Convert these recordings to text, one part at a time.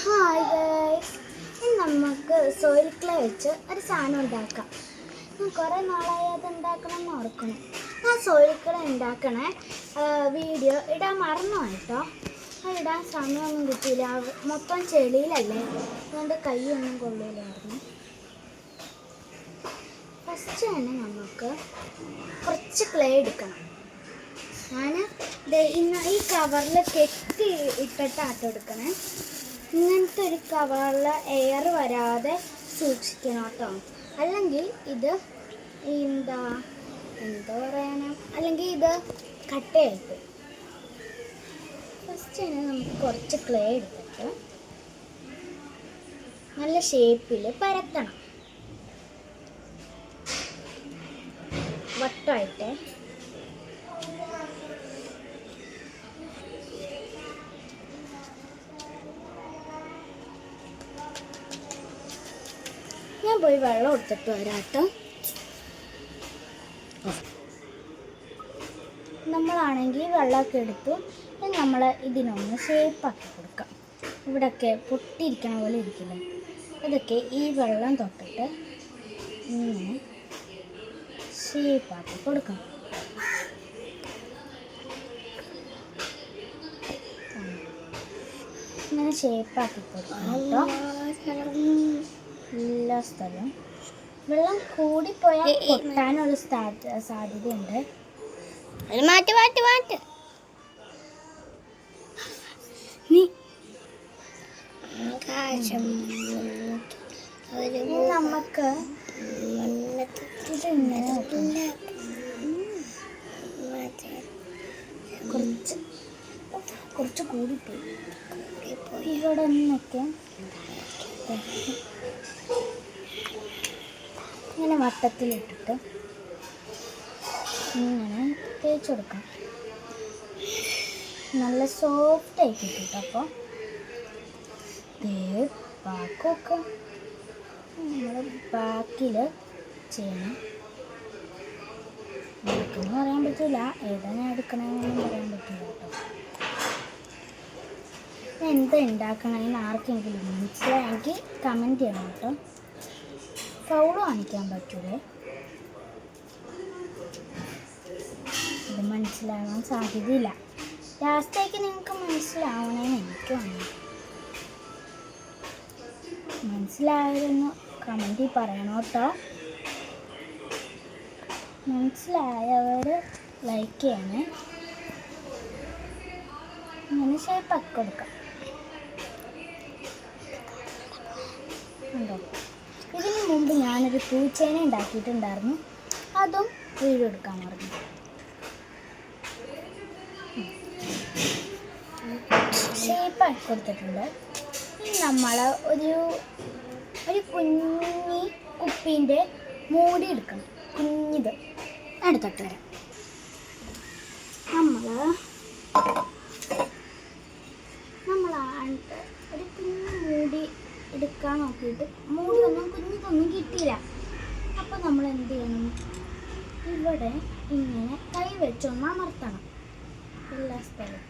Hi guys, ഇന്ന് നമുക്ക് soil clay വെച്ച് ഒരു സാധനം ഉണ്ടാക്കാം. ഞാൻ കുറേ നാളായി അത് ഉണ്ടാക്കണം എന്ന് ഓർക്കണം. ഞാൻ സോയിൽ ക്ലേ ഉണ്ടാക്കണേ വീഡിയോ ഇടാൻ മറന്നു കേട്ടോ. അത് ഇടാൻ സമയമൊന്നും കിട്ടിയില്ല, മൊത്തം ചെളിയിലല്ലേ, അതുകൊണ്ട് കൈയൊന്നും കൊള്ളില്ലായിരുന്നു. ഫസ്റ്റ് തന്നെ നമുക്ക് കുറച്ച് ക്ലേ എടുക്കണം. ഞാൻ ഇന്ന് ഈ കവറിൽ കെട്ടി ഇട്ടിട്ടാട്ടോ എടുക്കണേ. ഇങ്ങനത്തെ ഒരു കവറിൽ എയർ വരാതെ സൂക്ഷിക്കണം കേട്ടോ, അല്ലെങ്കിൽ ഇത് എന്താ പറയാനാ, അല്ലെങ്കിൽ ഇത് കട്ടയായിട്ട്. ഫസ്റ്റ് തന്നെ നമുക്ക് കുറച്ച് ക്ലേ എടുത്തിട്ട് നല്ല ഷേപ്പിൽ പരത്തണം, വട്ടമായിട്ട്. ഞാൻ പോയി വെള്ളം എടുത്തിട്ട് വരാട്ടോ. നമ്മളാണെങ്കിൽ വെള്ളമൊക്കെ എടുത്തു നമ്മൾ ഇതിനൊന്ന് ഷേപ്പാക്കി കൊടുക്കാം. ഇവിടെയൊക്കെ പൊട്ടിയിരിക്കണ പോലെ ഇരിക്കില്ല, അതൊക്കെ ഈ വെള്ളം തൊട്ടിട്ട് ഇങ്ങനെ ഷേപ്പാക്കി കൊടുക്കണം. ഇങ്ങനെ ഷേപ്പാക്കി കൊടുക്കണം കേട്ടോ. എല്ലാ സ്ഥലവും വെള്ളം കൂടിപ്പോയാൽ പൊട്ടാനുള്ള സാധ്യതയുണ്ട്. നമുക്ക് കുറച്ച് കൂടിപ്പോയി ഇവിടെ നിന്നൊക്കെ ഇങ്ങനെ വട്ടത്തിലിട്ടിട്ട് ഇങ്ങനെ തേച്ച് കൊടുക്കാം. നല്ല സോഫ്റ്റായി കിട്ടിട്ടോ. അപ്പോൾ ബാക്കൊക്കെ നമ്മൾ ബാക്കിൽ ചെയ്യണം. ബാക്കെന്ന് പറയാൻ പറ്റില്ല, ഏതാണ് എടുക്കണമെന്നൊന്നും പറയാൻ പറ്റില്ല കേട്ടോ. എന്താ ഉണ്ടാക്കണമെന്ന് ആർക്കെങ്കിലും മനസ്സിലായെങ്കിൽ കമൻറ്റ് ചെയ്യണം കേട്ടോ. ഫൗള് കാണിക്കാൻ പറ്റൂലേ, ഇത് മനസ്സിലാകാൻ സാധ്യതയില്ല. ലാസ്റ്റേക്ക് നിങ്ങൾക്ക് മനസ്സിലാവണമെന്ന് എനിക്ക് വന്നു. മനസ്സിലായതെന്ന് കമൻറ്റിൽ പറയണം കേട്ടോ. മനസ്സിലായവർ ലൈക്ക് ചെയ്യണേ. ഇങ്ങനെ ഷേപ്പാക്കി കൊടുക്കാം. ഉണ്ടോ? ഇതിന് മുമ്പ് ഞാനൊരു പൂച്ചേനെ ഉണ്ടാക്കിയിട്ടുണ്ടായിരുന്നു, അതും വീഡിയോ എടുക്കാൻ മറന്നു. ഷേപ്പാക്കി കൊടുത്തിട്ടുണ്ട്. ഇനി നമ്മൾ ഒരു കുഞ്ഞി കുപ്പീൻ്റെ മൂടി എടുക്കണം. കുഞ്ഞിത് എടുത്തിട്ട് വരാം. നമ്മൾ ഒരു കുഞ്ഞു മൂടി എടുക്കാൻ നോക്കിയിട്ട് മൂടിയൊന്നും കുഞ്ഞിതൊന്നും കിട്ടിയില്ല. അപ്പോൾ നമ്മൾ എന്ത് ചെയ്യണം, ഇവിടെ ഇങ്ങനെ കൈ വെച്ചൊന്ന് അമർത്തണം. എല്ലാ സ്ഥലവും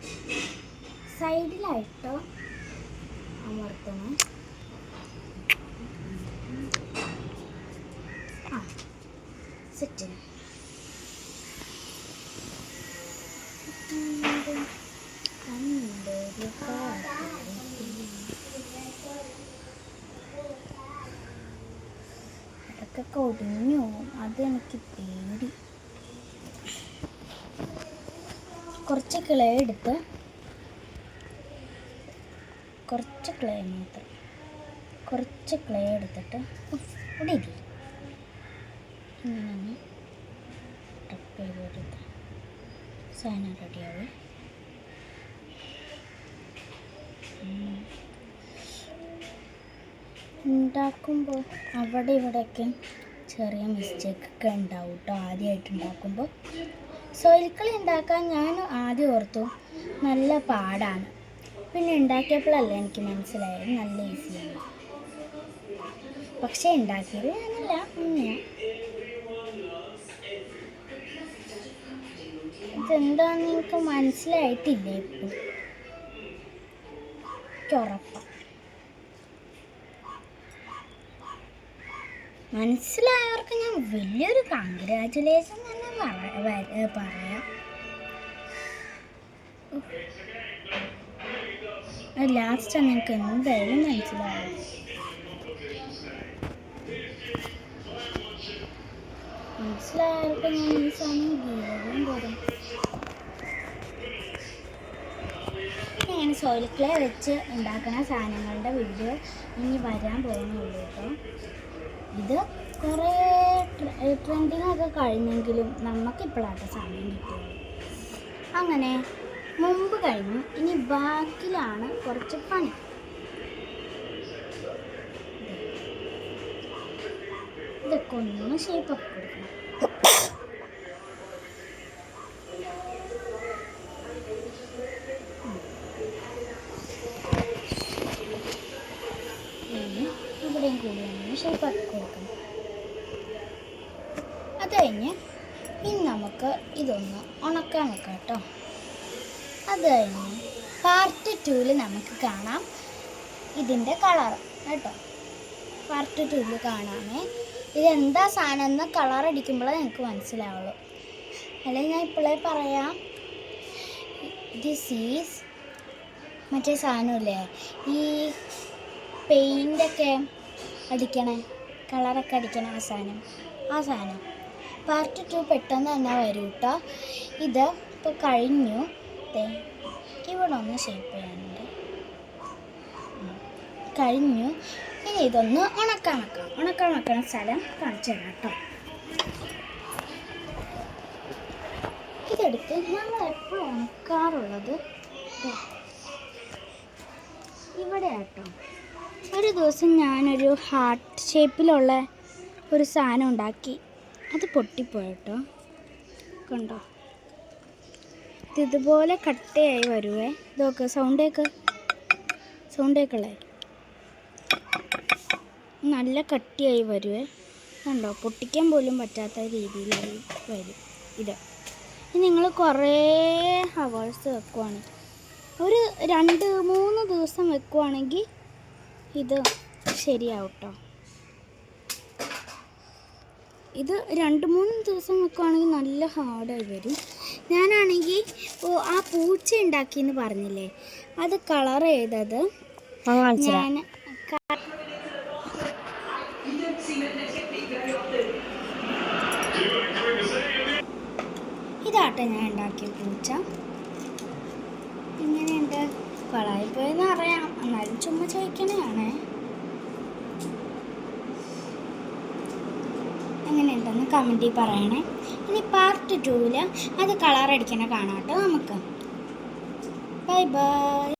സൈഡിലായിട്ടോ അമർത്തണം. സെറ്റ്. അതൊക്കെ കൊടിഞ്ഞു പോകും, അതെനിക്ക് പേടി. കുറച്ച് ക്ലേ എടുത്ത്, കുറച്ച് ക്ലേ മാത്രം, കുറച്ച് ക്ലേ എടുത്തിട്ട് ഇവിടെ ഇല്ല ഇങ്ങനെ ടപ്പ് ചെയ്തെടുത്ത് സാധനം റെഡിയാവും. ഉണ്ടാക്കുമ്പോൾ അവിടെ ഇവിടെയൊക്കെ ചെറിയ മിസ്റ്റേക്കൊക്കെ ഉണ്ടാവും കേട്ടോ. ആദ്യമായിട്ട് ഉണ്ടാക്കുമ്പോൾ സോയിൽ ക്ലേ ഉണ്ടാക്കാൻ ഞാൻ ആദ്യം ഓർത്തു നല്ല പാടാണ്, പിന്നെ ഉണ്ടാക്കിയപ്പോഴല്ല എനിക്ക് മനസ്സിലായത് നല്ല ഈസിയാണ്. പക്ഷേ ഉണ്ടാക്കിയത് ഞാനല്ല, ഉമ്മയാണ്. ഇതെന്താണെന്ന് എനിക്ക് മനസ്സിലായിട്ടില്ല ഇപ്പം, ഉറപ്പാണ്. മനസ്സിലായവർക്ക് ഞാൻ വലിയൊരു കൺഗ്രാറ്റുലേഷൻ തന്നെ പറയാം. ലാസ്റ്റ് നിങ്ങൾക്ക് എന്തായാലും മനസ്സിലാവും. മനസ്സിലായവർക്ക് ഞാൻ ഈ സമയം ഗീതവും തരും. ഞാൻ സോയിൽ ക്ലേ വെച്ച് ഉണ്ടാക്കുന്ന സാധനങ്ങളുടെ വീഡിയോ ഇനി വരാൻ പോകുന്നുള്ളൂ കേട്ടോ. ഇത് കുറേ ട്രെൻഡിങ്ങൊക്കെ കഴിഞ്ഞെങ്കിലും നമുക്കിപ്പോഴാണ് സമയം കിട്ടിയത്. അങ്ങനെ മുമ്പ് കഴിഞ്ഞു, ഇനി ബാക്കിലാണ് കുറച്ച് പണി. ഇതൊക്കെ ഒന്ന് ഷേപ്പൊക്കെ കൊടുക്കണം. ഇവിടെയും കൂടി ഒന്ന് ഷേപ്പാക്കി കൊടുക്കണം. അത് കഴിഞ്ഞ് ഇനി നമുക്ക് ഇതൊന്ന് ഉണക്കാൻ വെക്കാം കേട്ടോ. അത് കഴിഞ്ഞ് പാർട്ട് 2-ൽ നമുക്ക് കാണാം ഇതിൻ്റെ കളർ കേട്ടോ. പാർട്ട് 2-ൽ കാണാമേ. ഇതെന്താ സാധനം എന്ന് കളർ അടിക്കുമ്പോഴേ നിങ്ങൾക്ക് മനസ്സിലാവുള്ളൂ. അല്ലെങ്കിൽ ഞാൻ ഇപ്പോഴേ പറയാം. ദിസ് ഈസ് മറ്റേ സാധനമില്ലേ, ഈ പെയിൻ്റൊക്കെ അടിക്കണേ, കളറൊക്കെ അടിക്കണ ആ സാധനം പാർട്ട് 2 പെട്ടെന്ന് തന്നെ വരും കേട്ടോ. ഇത് ഇപ്പോൾ കഴിഞ്ഞു. ഇവിടെ ഒന്ന് ഷേപ്പ് ചെയ്യാനുണ്ട്. കഴിഞ്ഞു. ഇനി ഇതൊന്ന് ഉണക്കാൻ വെക്കണ സ്ഥലം കാണിച്ചു തരാം കേട്ടോ. ഇതെടുത്ത് ഞങ്ങൾ എപ്പോഴും ഉണക്കാറുള്ളത് ഇവിടെ കേട്ടോ. ഒരു ദിവസം ഞാനൊരു ഹാർട്ട് ഷേപ്പിലുള്ള ഒരു സാധനം ഉണ്ടാക്കി. അത് പൊട്ടിപ്പോയിട്ടോ. കണ്ടോ, ഇതുപോലെ കട്ടയായി വരുവേ. ഇതൊക്കെ സൗണ്ടേക്കുള്ളേ നല്ല കട്ടിയായി വരുവേ. കണ്ടോ, പൊട്ടിക്കാൻ പോലും പറ്റാത്ത രീതിയിലായി വരും ഇത്. നിങ്ങൾ കുറേ ഹവേഴ്സ് വെക്കുവാണെങ്കിൽ, ഒരു 2-3 ദിവസം വെക്കുവാണെങ്കിൽ ഇത് ശരിയാവും കേട്ടോ. ഇത് 2-3 ദിവസം വെക്കുവാണെങ്കിൽ നല്ല ഹാർഡായി വരും. ഞാനാണെങ്കിൽ ആ പൂച്ച ഉണ്ടാക്കിയെന്ന് പറഞ്ഞില്ലേ, അത് കളർ ചെയ്തത് ഞാൻ ഇതാട്ടെ ഞാൻ ഉണ്ടാക്കിയ പൂച്ച. ഇങ്ങനെയുണ്ട്. കളായിപ്പോയെന്ന് അറിയാം, എന്നാലും ചുമ്മാ ചോദിക്കണേ. എങ്ങനെയുണ്ടെന്ന് കമൻറ്റിൽ പറയണേ. ഇനി പാർട്ട് 2-ൽ അത് കളർ അടിക്കണ കാണാം കേട്ടോ നമുക്ക്. Bye bye.